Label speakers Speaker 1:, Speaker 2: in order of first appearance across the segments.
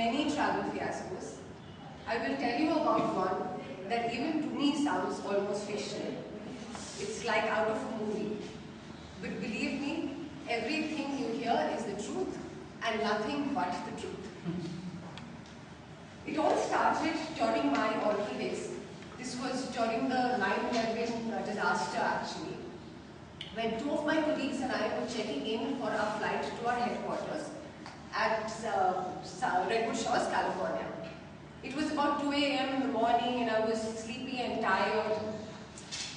Speaker 1: many travel fiascos, I will tell you about one that even to me sounds almost fictional. It's like out of a movie. But believe me, everything you hear is the truth and nothing but the truth. It all started during my Oracle days. This was during the 9/11 disaster actually, when two of my colleagues and I were checking in for our flight to our headquarters at Redwood Shores, California. It was about 2 a.m. in the morning and I was sleepy and tired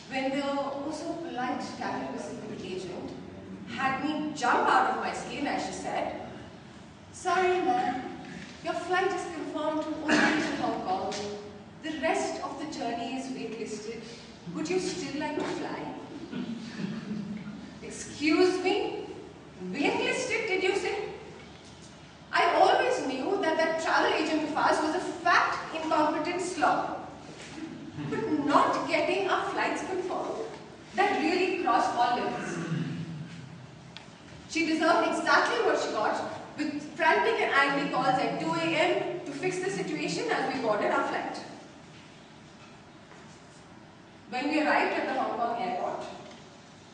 Speaker 1: when the also polite Cathay Pacific agent had me jump out of my skin as she said, "Sorry ma'am, your flight is confirmed only to Hong Kong. The rest of the journey is waitlisted. Would you still like to fly?" Excuse me? Waitlisted, did you say? I always knew that that travel agent of ours was a fat, incompetent slob. But not getting our flights confirmed, that really crossed all limits. She deserved exactly what she got, with frantic and angry calls at 2 a.m. to fix the situation as we boarded our flight. When we arrived at the Hong Kong airport,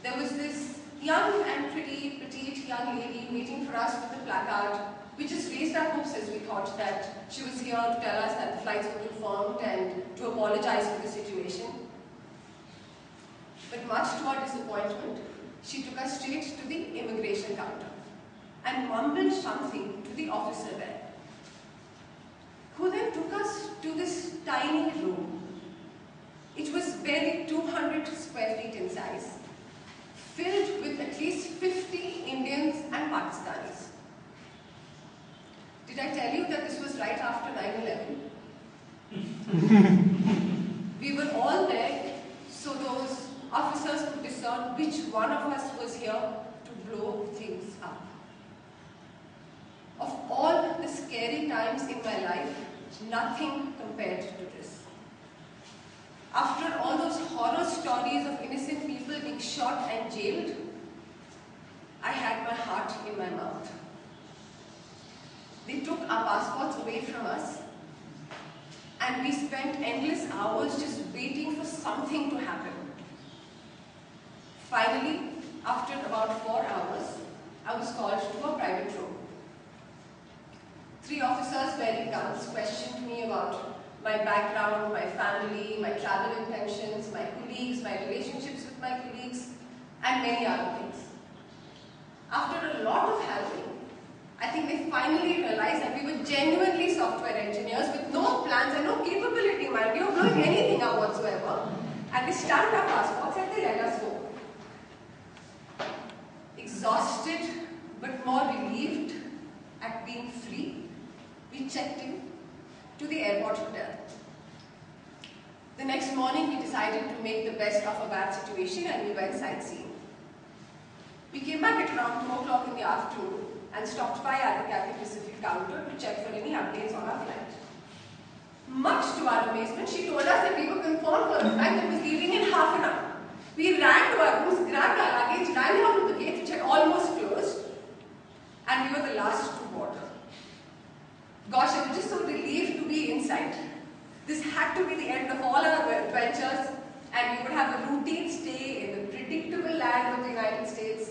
Speaker 1: there was this young and pretty petite young lady waiting for us with a placard. We just raised our hopes as we thought that she was here to tell us that the flights were confirmed and to apologize for the situation. But much to our disappointment, she took us straight to the immigration counter and mumbled something to the officer there, who then took us to this tiny room. It was barely 200 square feet in size, filled with at least 50 Indians and Pakistanis. Did I tell you that this was right after 9/11? We were all there so those officers could discern which one of us was here to blow things up. Of all the scary times in my life, nothing compared to this. After all those horror stories of innocent people being shot and jailed, I had my heart in my mouth. They took our passports away from us and we spent endless hours just waiting for something to happen. Finally, after about 4 hours, I was called to a private room. 3 officers wearing guns questioned me about my background, my family, my travel intentions, my colleagues, my relationships with my colleagues, and many other things. After a lot of haggling, I think they finally realized that we were genuinely software engineers with no plans and no capability, mind you, of blowing anything up whatsoever. And they stamped our passports and they let us go. Exhausted but more relieved at being free, we checked in to the airport hotel. The next morning we decided to make the best of a bad situation and we went sightseeing. We came back at around 2 o'clock in the afternoon and stopped by at the Cathay Pacific counter to check for any updates on our flight. Much to our amazement, she told us that we were confirmed for a flight that was leaving in half an hour. We ran to our rooms, grabbed our luggage, ran out of the gate which had almost closed, and we were the last to board. Gosh, I was just so relieved to be inside. This had to be the end of all our adventures and we would have a routine stay in the predictable land of the United States.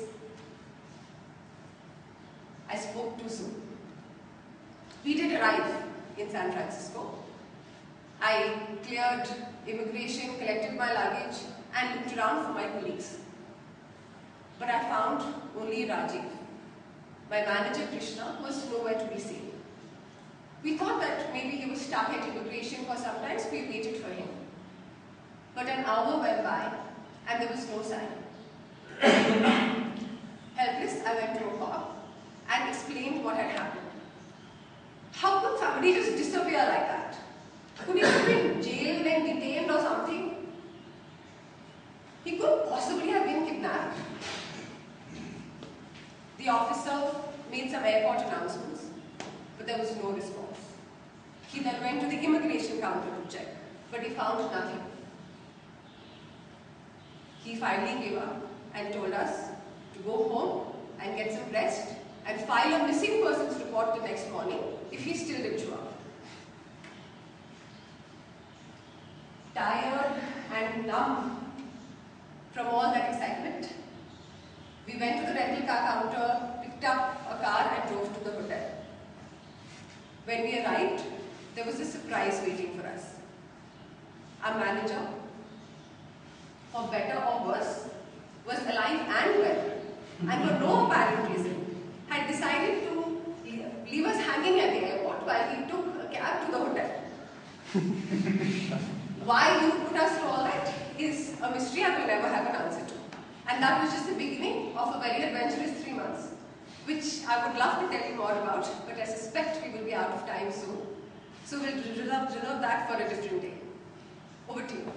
Speaker 1: I spoke too soon. We did arrive in San Francisco. I cleared immigration, collected my luggage and looked around for my colleagues. But I found only Rajiv. My manager Krishna was nowhere to be seen. We thought that maybe he was stuck at immigration for some time, so we waited for him. But an hour went by and there was no sign. Helpless, I went to a car and explained what had happened. How could somebody just disappear like that? Could he have been jailed and detained or something? He couldn't possibly have been kidnapped. The officer made some airport announcements, but there was no response. He then went to the immigration counter to check, but he found nothing. He finally gave up and told us to go home and get some rest and file a missing persons report report the next morning if he still didn't show up. Tired and numb from all that excitement, we went to the rental car counter, picked up a car and drove to the hotel. When we arrived, there was a surprise waiting for us. Our manager, for better or worse, was alive and well, and for no apparent reason, had decided to leave us hanging at the airport while he took a cab to the hotel. Why you put us through all that is a mystery I will never have an answer to. And that was just the beginning of a very adventurous 3 months, which I would love to tell you more about, but I suspect we will be out of time soon. So we'll reserve that for a different day. Over to you.